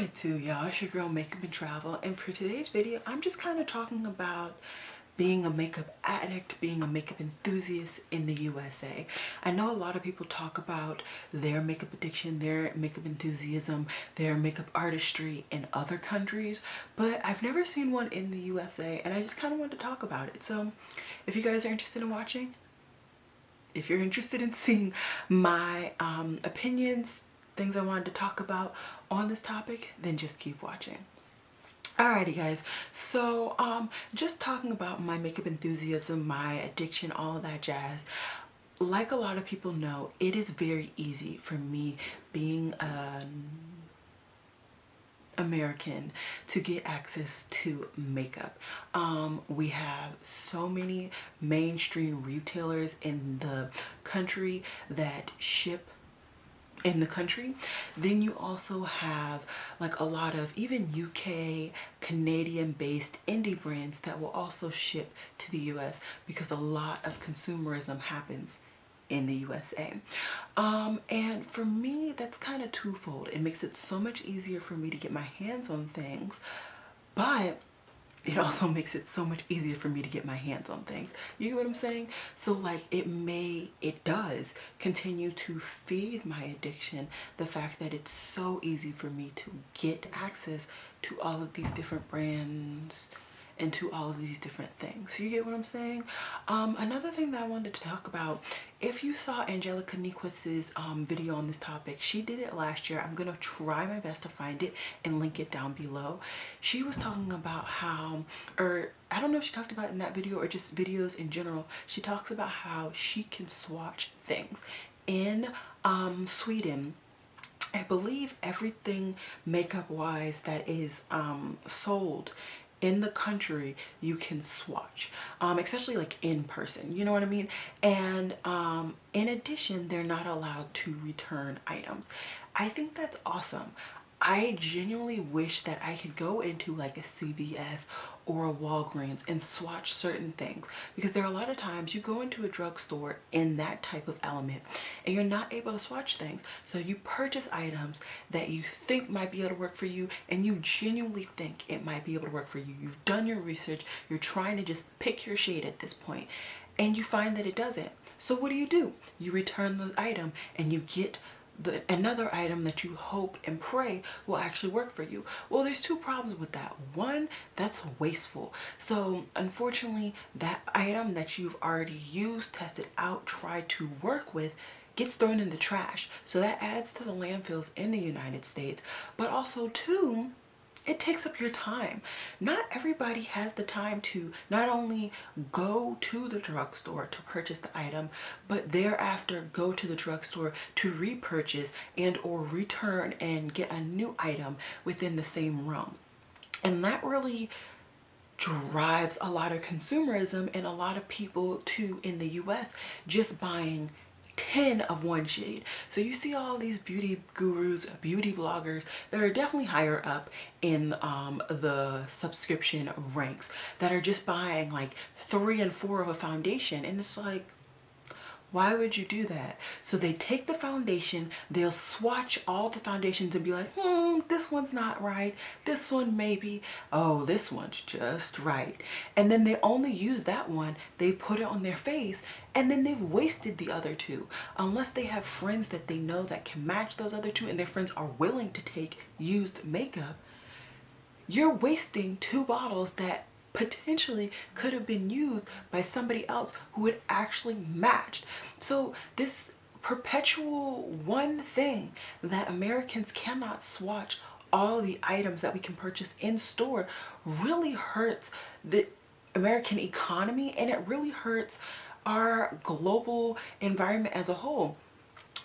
What it do, y'all? It's your girl Makeup and Travel, and for today's video I'm just kind of talking about being a makeup addict, being a makeup enthusiast in the USA. I know a lot of people talk about their makeup addiction, their makeup enthusiasm, their makeup artistry in other countries, but I've never seen one in the USA, and I just kind of wanted to talk about it. So if you guys are interested in watching, if you're interested in seeing my opinions, things I wanted to talk about on this topic, then just keep watching. Alrighty guys, so just talking about my makeup enthusiasm, my addiction, all of that jazz. Like a lot of people know, it is very easy for me, being an American, to get access to makeup. We have so many mainstream retailers in the country that ship in the country. Then you also have like a lot of even UK, Canadian based indie brands that will also ship to the US, because a lot of consumerism happens in the USA. And for me, that's kind of twofold. It makes it so much easier for me to get my hands on things, but it also makes it so much easier for me to get my hands on things. You get what I'm saying? So like it does continue to feed my addiction, the fact that it's so easy for me to get access to all of these different brands and to all of these different things. You get what I'm saying? Another thing that I wanted to talk about, if you saw Angelica Nyquist's video on this topic, she did it last year. I'm gonna try my best to find it and link it down below. She was talking about how, or I don't know if she talked about it in that video or just videos in general, she talks about how she can swatch things. In Sweden, I believe everything makeup wise that is sold in the country you can swatch, especially like in person, you know what I mean? And in addition, they're not allowed to return items. I think that's awesome. I genuinely wish that I could go into like a CVS or a Walgreens and swatch certain things, because there are a lot of times you go into a drugstore in that type of element and you're not able to swatch things. So you purchase items that you think might be able to work for you, and you genuinely think it might be able to work for you. You've done your research, you're trying to just pick your shade at this point, and you find that it doesn't. So what do? You return the item and you get another item that you hope and pray will actually work for you. Well, there's two problems with that. One, that's wasteful. So unfortunately, that item that you've already used, tested out, tried to work with gets thrown in the trash. So that adds to the landfills in the United States. But also too, it takes up your time. Not everybody has the time to not only go to the drugstore to purchase the item, but thereafter go to the drugstore to repurchase and or return and get a new item within the same realm. And that really drives a lot of consumerism and a lot of people too in the US just buying 10 of one shade. So you see all these beauty gurus, beauty bloggers that are definitely higher up in the subscription ranks that are just buying like 3 and 4 of a foundation, and it's like, why would you do that? So they take the foundation, they'll swatch all the foundations and be like, this one's not right, this one maybe, oh, this one's just right. And then they only use that one, they put it on their face, and then they've wasted the other two. Unless they have friends that they know that can match those other two and their friends are willing to take used makeup, you're wasting 2 bottles that potentially could have been used by somebody else who had actually matched. So this perpetual one thing that Americans cannot swatch all the items that we can purchase in store really hurts the American economy, and it really hurts our global environment as a whole.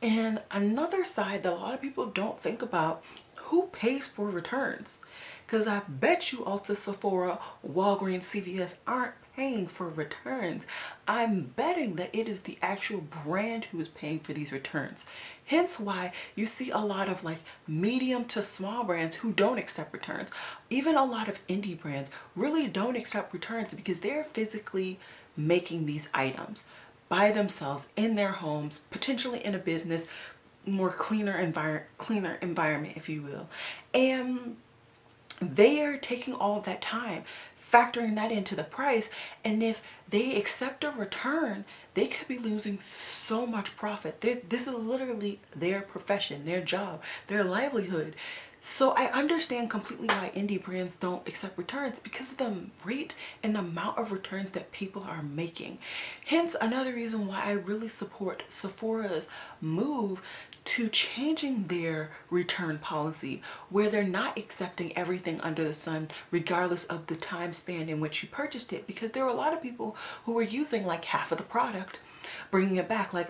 And another side that a lot of people don't think about, who pays for returns? Because I bet you Ulta, Sephora, Walgreens, CVS aren't paying for returns. I'm betting that it is the actual brand who is paying for these returns. Hence why you see a lot of like medium to small brands who don't accept returns. Even a lot of indie brands really don't accept returns because they're physically making these items by themselves in their homes, potentially in a business, more cleaner environment, if you will. And they are taking all of that time, factoring that into the price. And if they accept a return, they could be losing so much profit. This is literally their profession, their job, their livelihood. So I understand completely why indie brands don't accept returns, because of the rate and amount of returns that people are making. Hence another reason why I really support Sephora's move to changing their return policy, where they're not accepting everything under the sun regardless of the time span in which you purchased it. Because there were a lot of people who were using like half of the product, bringing it back like,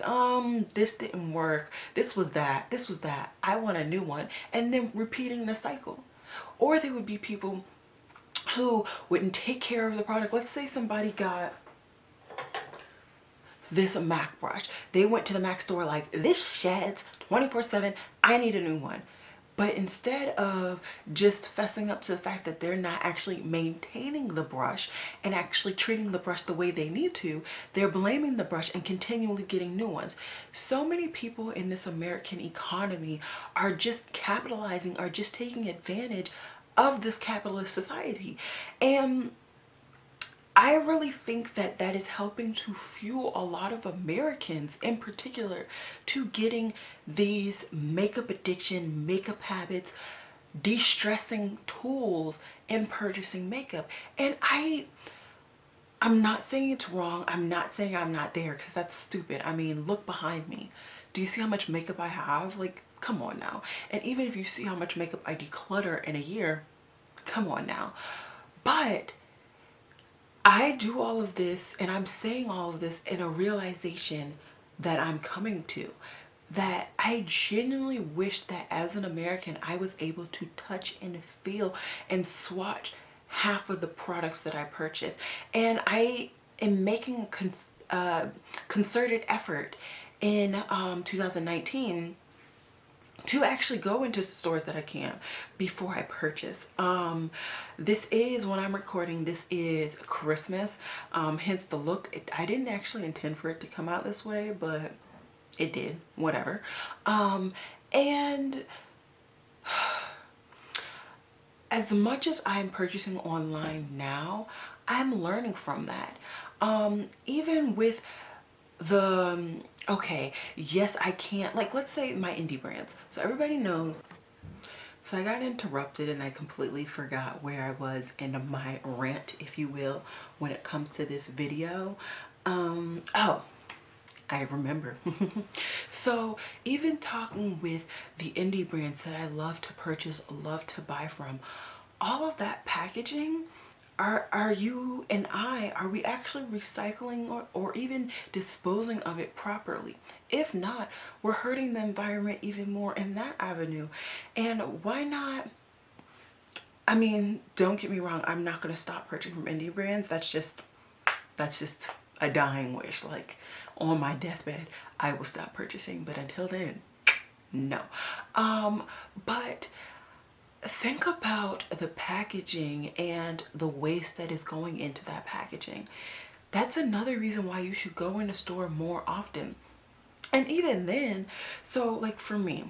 this didn't work, this was that, I want a new one, and then repeating the cycle. Or there would be people who wouldn't take care of the product. Let's say somebody got this MAC brush. They went to the MAC store like, this sheds 24/7, I need a new one. But instead of just fessing up to the fact that they're not actually maintaining the brush and actually treating the brush the way they need to, they're blaming the brush and continually getting new ones. So many people in this American economy are just capitalizing, are just taking advantage of this capitalist society. And I really think that that is helping to fuel a lot of Americans in particular to getting these makeup addiction, makeup habits, de-stressing tools in purchasing makeup. And I'm not saying it's wrong. I'm not saying I'm not there, because that's stupid. I mean, look behind me. Do you see how much makeup I have? Like, come on now. And even if you see how much makeup I declutter in a year, come on now. But I do all of this, and I'm saying all of this in a realization that I'm coming to, that I genuinely wish that as an American, I was able to touch and feel and swatch half of the products that I purchase. And I am making a concerted effort in 2019 to actually go into stores that I can before I purchase. This is, when I'm recording, this is Christmas, hence the look. I didn't actually intend for it to come out this way, but it did, whatever. And as much as I'm purchasing online now, I'm learning from that. Even with the, okay, yes, I can't, like, let's say my indie brands. So everybody knows. So I got interrupted and I completely forgot where I was in my rant, if you will, when it comes to this video. Oh, I remember. So even talking with the indie brands that I love to purchase, love to buy from, all of that packaging, are you and are we actually recycling or even disposing of it properly? If not, we're hurting the environment even more in that avenue. And why not? I mean, don't get me wrong, I'm not going to stop purchasing from indie brands. That's just a dying wish. Like, on my deathbed, I will stop purchasing, but until then, no. But think about the packaging and the waste that is going into that packaging. That's another reason why you should go in a store more often. And even then, so like for me,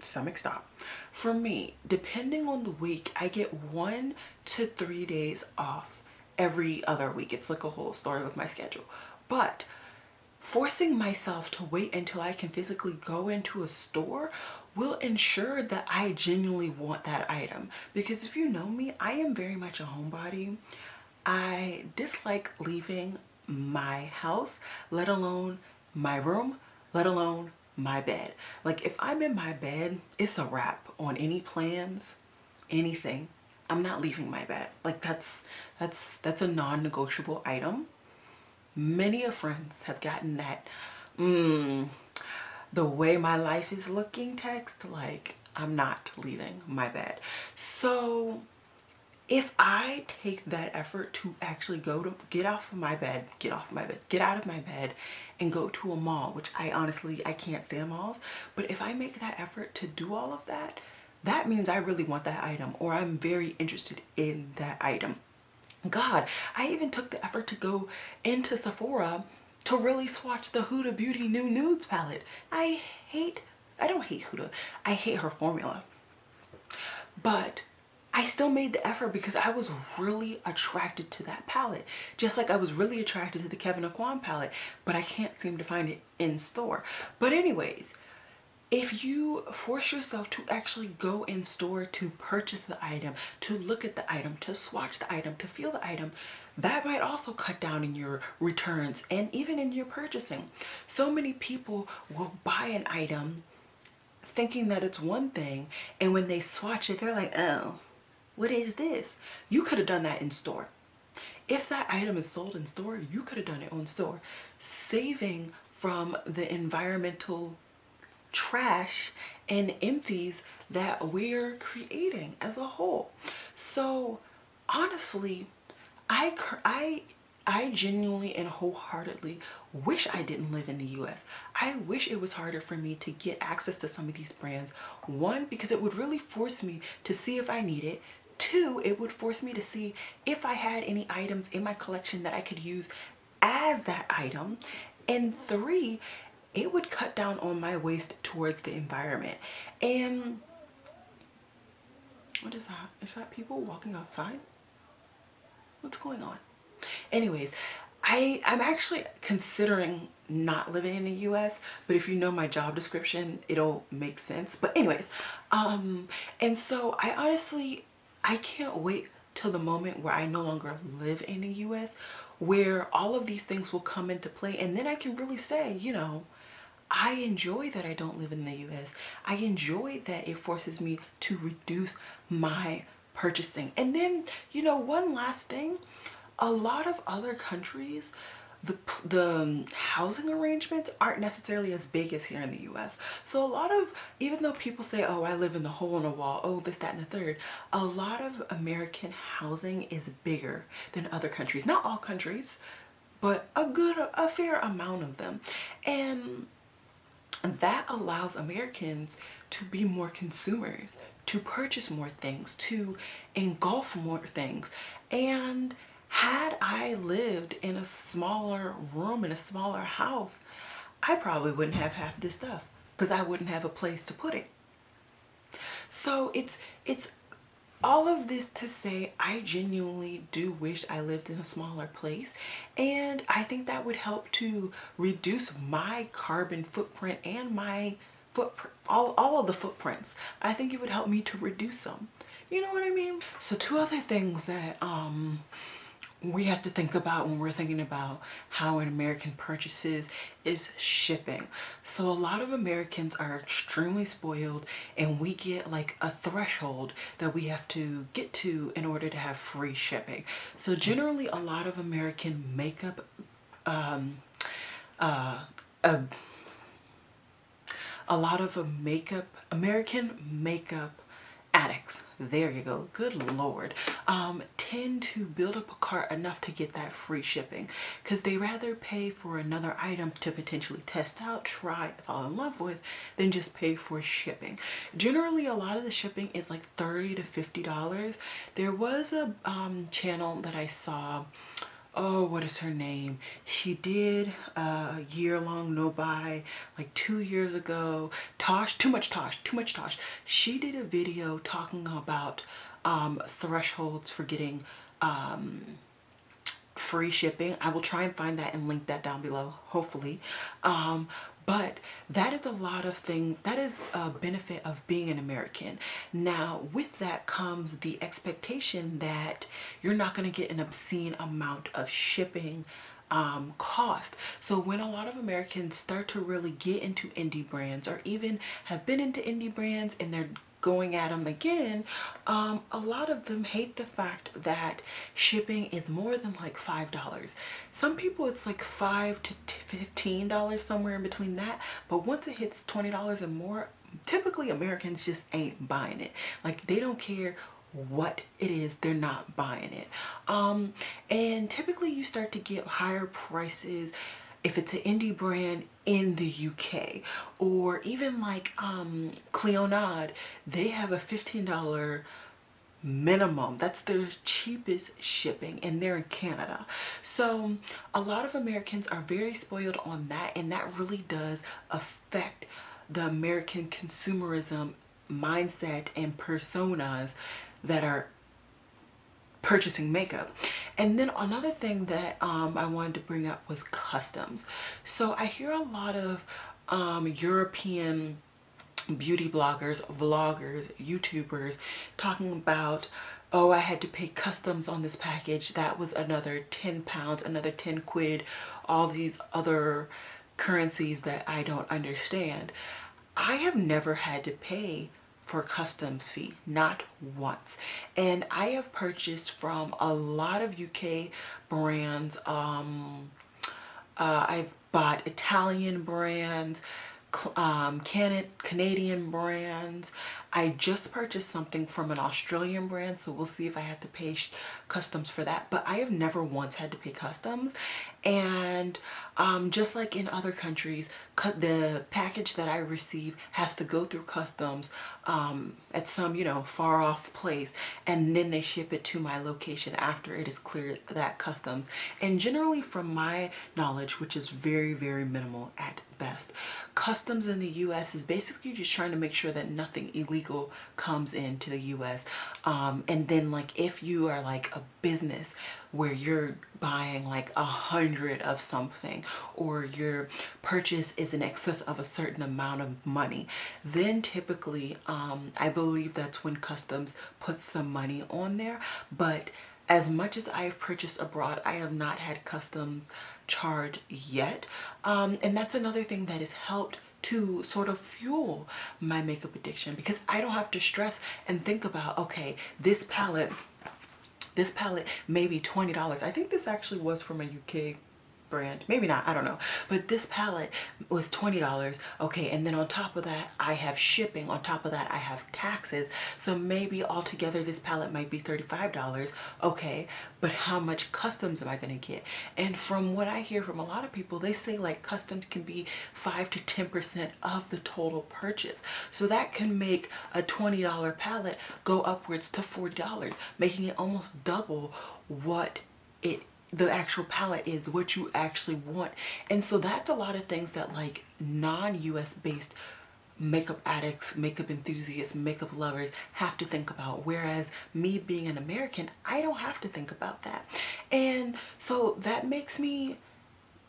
stomach stop. For me, depending on the week, I get 1 to 3 days off every other week. It's like a whole story with my schedule. But forcing myself to wait until I can physically go into a store will ensure that I genuinely want that item. Because if you know me, I am very much a homebody. I dislike leaving my house, let alone my room, let alone my bed. Like, if I'm in my bed, it's a wrap on any plans, anything. I'm not leaving my bed. Like, that's a non-negotiable item. Many of friends have gotten that the way my life is looking text, like, I'm not leaving my bed. So if I take that effort to actually get out of my bed, get out of my bed and go to a mall, which I can't stand malls, but if I make that effort to do all of that, that means I really want that item, or I'm very interested in that item. God, I even took the effort to go into Sephora to really swatch the Huda Beauty New Nudes palette. I don't hate Huda. I hate her formula. But I still made the effort because I was really attracted to that palette. Just like I was really attracted to the Kevyn Aucoin palette, but I can't seem to find it in store. But anyways, if you force yourself to actually go in store to purchase the item, to look at the item, to swatch the item, to feel the item, that might also cut down in your returns and even in your purchasing. So many people will buy an item thinking that it's one thing, and when they swatch it, they're like, oh, what is this? You could have done that in store. If that item is sold in store, you could have done it on store, saving from the environmental trash and empties that we're creating as a whole. So honestly, I genuinely and wholeheartedly wish I didn't live in the US. I wish it was harder for me to get access to some of these brands. One, because it would really force me to see if I need it. Two, it would force me to see if I had any items in my collection that I could use as that item. And three, it would cut down on my waste towards the environment. And what is that? Is that people walking outside? What's going on? Anyways, I'm actually considering not living in the US, but if you know my job description, it'll make sense. But anyways, and so I can't wait till the moment where I no longer live in the US, where all of these things will come into play, and then I can really say, you know, I enjoy that I don't live in the US. I enjoy that it forces me to reduce my purchasing. And then, you know, one last thing, a lot of other countries, the housing arrangements aren't necessarily as big as here in the US. So a lot of, even though people say, oh, I live in the hole in a wall, oh, this, that, and the third, a lot of American housing is bigger than other countries. Not all countries, but a fair amount of them. And that allows Americans to be more consumers, to purchase more things, to engulf more things. And had I lived in a smaller room, in a smaller house, I probably wouldn't have half this stuff because I wouldn't have a place to put it. So it's all of this to say, I genuinely do wish I lived in a smaller place, and I think that would help to reduce my carbon footprint and my footprint, all of the footprints. I think it would help me to reduce them. You know what I mean? So two other things that we have to think about when we're thinking about how an American purchases is shipping. So a lot of Americans are extremely spoiled, and we get like a threshold that we have to get to in order to have free shipping. So generally a lot of American makeup American makeup addicts, there you go, good Lord, tend to build up a cart enough to get that free shipping because they rather pay for another item to potentially test out, try, fall in love with, than just pay for shipping. Generally, a lot of the shipping is like $30 to $50. There was a channel that I saw, oh, what is her name? She did a year-long no-buy like 2 years ago. Tosh, too much Tosh. She did a video talking about thresholds for getting free shipping. I will try and find that and link that down below, hopefully. But that is a lot of things. That is a benefit of being an American. Now, with that comes the expectation that you're not going to get an obscene amount of shipping cost. So when a lot of Americans start to really get into indie brands, or even have been into indie brands and they're going at them again, a lot of them hate the fact that shipping is more than like $5. Some people it's like $5 to $15, somewhere in between that, but once it hits $20 and more, typically Americans just ain't buying it. Like, they don't care what it is, they're not buying it. And typically you start to get higher prices if it's an indie brand in the UK, or even like Cleonade, they have a $15 minimum. That's their cheapest shipping, and they're in Canada. So a lot of Americans are very spoiled on that, and that really does affect the American consumerism mindset and personas that are purchasing makeup. And then another thing that I wanted to bring up was customs. So I hear a lot of European beauty bloggers, vloggers, YouTubers talking about, oh, I had to pay customs on this package. That was another 10 pounds, another 10 quid, all these other currencies that I don't understand. I have never had to pay for customs fee, not once. And I have purchased from a lot of UK brands. I've bought Italian brands, Canadian brands. I just purchased something from an Australian brand, so we'll see if I have to pay customs for that. But I have never once had to pay customs. And just like in other countries, the package that I receive has to go through customs at some, you know, far off place, and then they ship it to my location after it is cleared that customs. And generally, from my knowledge, which is very, very minimal at best, customs in the US is basically just trying to make sure that nothing illegal comes into the US. And then, like, if you are like a business where you're buying like 100 of something, or your purchase is in excess of a certain amount of money, then typically I believe that's when customs puts some money on there. But as much as I've purchased abroad, I have not had customs charge yet. And that's another thing that has helped to sort of fuel my makeup addiction, because I don't have to stress and think about, okay, this palette may be $20. I think this actually was from a UK brand, maybe not, I don't know, but this palette was $20. Okay, and then on top of that I have shipping, on top of that I have taxes, so maybe altogether this palette might be $35. Okay, but how much customs am I going to get? And from what I hear from a lot of people, they say like customs can be 5 to 10% of the total purchase, so that can make a $20 palette go upwards to $40, making it almost double what the actual palette is, what you actually want. And so that's a lot of things that like non-US based makeup addicts, makeup enthusiasts, makeup lovers have to think about, whereas me being an American, I don't have to think about that. And so that makes me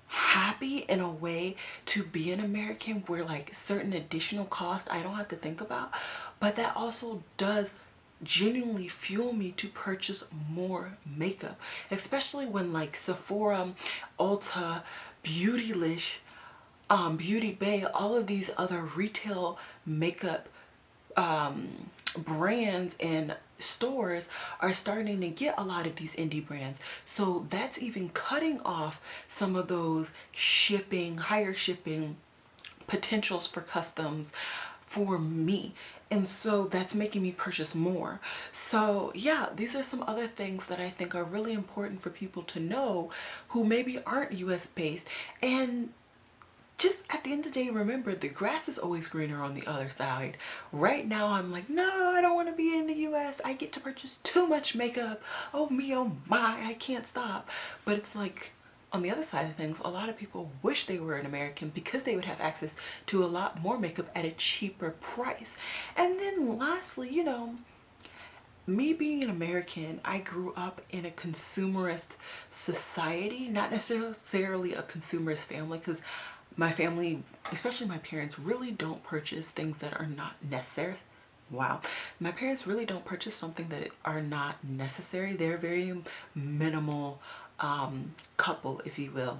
happy in a way to be an American, where like certain additional costs I don't have to think about, but that also does genuinely fuel me to purchase more makeup, especially when like Sephora, Ulta, Beautylish, Beauty Bay, all of these other retail makeup brands and stores are starting to get a lot of these indie brands. So that's even cutting off some of those shipping, higher shipping potentials for customs for me. And so that's making me purchase more. So yeah, these are some other things that I think are really important for people to know who maybe aren't US based. And just at the end of the day, remember, the grass is always greener on the other side. Right now I'm like, no, I don't want to be in the US. I get to purchase too much makeup. Oh me, oh my, I can't stop. But it's like, on the other side of things, a lot of people wish they were an American, because they would have access to a lot more makeup at a cheaper price. And then lastly, you know, me being an American, I grew up in a consumerist society, not necessarily a consumerist family, because my family, especially my parents, really don't purchase things that are not necessary. Wow, my parents really don't purchase something that are not necessary. They're very minimal couple, if you will.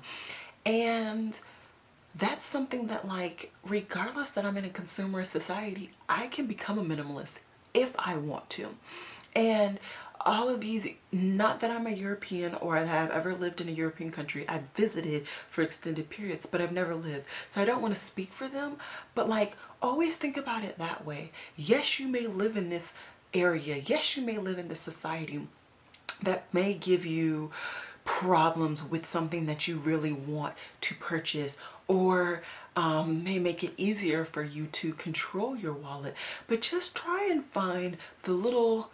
And that's something that, like, regardless that I'm in a consumerist society, I can become a minimalist if I want to. And all of these, not that I'm a European or I have ever lived in a European country. I've visited for extended periods, but I've never lived, so I don't want to speak for them. But like, always think about it that way. Yes, you may live in this area, yes, you may live in this society that may give you problems with something that you really want to purchase, or may make it easier for you to control your wallet. But just try and find the little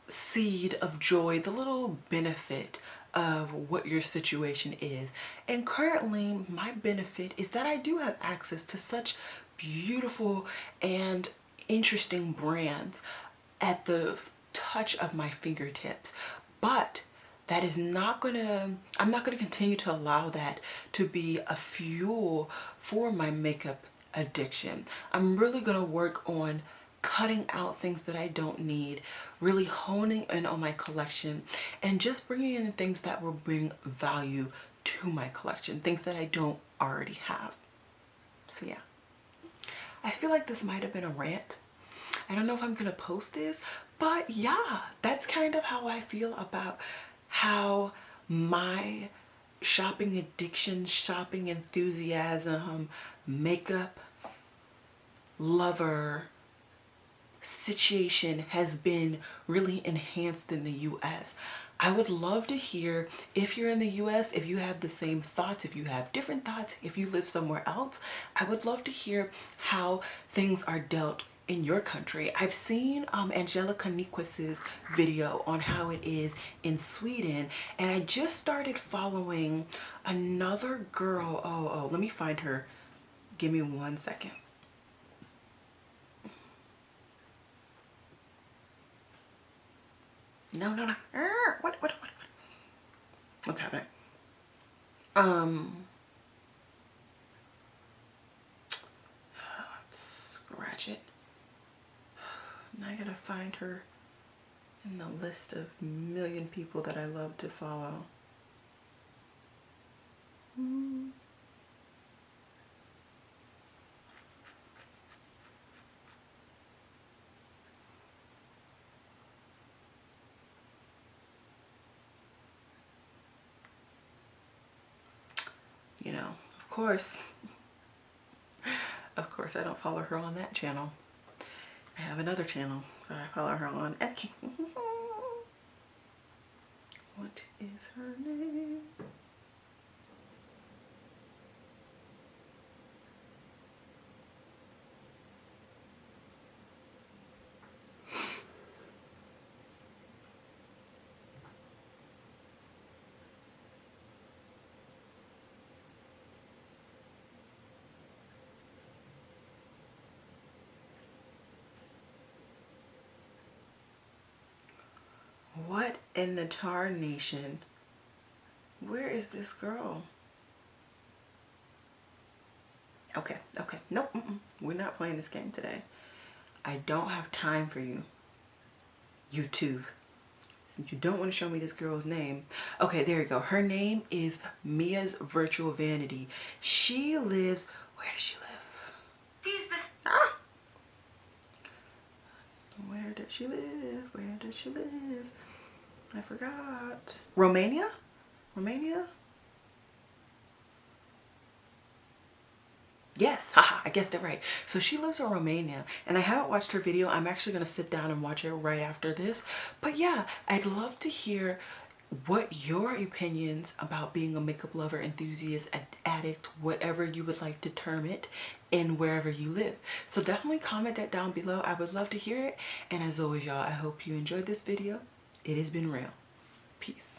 seed of joy, the little benefit of what your situation is. And currently my benefit is that I do have access to such beautiful and interesting brands at the touch of my fingertips. But that is not gonna, I'm not gonna continue to allow that to be a fuel for my makeup addiction. I'm really gonna work on cutting out things that I don't need, really honing in on my collection, and just bringing in things that will bring value to my collection, things that I don't already have. So yeah, I feel like this might have been a rant. I don't know if I'm gonna post this, but yeah, that's kind of how I feel about how my shopping addiction, shopping enthusiasm, makeup lover situation has been really enhanced in the US. I would love to hear, if you're in the US, if you have the same thoughts, if you have different thoughts, if you live somewhere else. I would love to hear how things are dealt in your country. I've seen Angelica Nyquist's video on how it is in Sweden, and I just started following another girl. Oh, let me find her. Give me 1 second. No. What? What's happening? Scratch it. Now I gotta find her in the list of million people that I love to follow. You know, of course I don't follow her on that channel. I have another channel that I follow her on. What is her name? What in the tarnation? Where is this girl? Okay. Nope. We're not playing this game today. I don't have time for you, YouTube. Since you don't want to show me this girl's name. Okay, there you go. Her name is Mia's Virtual Vanity. She lives, where does she live? Where does she live? Where does she live? I forgot. Romania? Romania? Yes, haha, I guessed it right. So she lives in Romania, and I haven't watched her video. I'm actually going to sit down and watch it right after this. But yeah, I'd love to hear what your opinions about being a makeup lover, enthusiast, addict, whatever you would like to term it, in wherever you live. So definitely comment that down below. I would love to hear it. And as always, y'all, I hope you enjoyed this video. It has been real. Peace.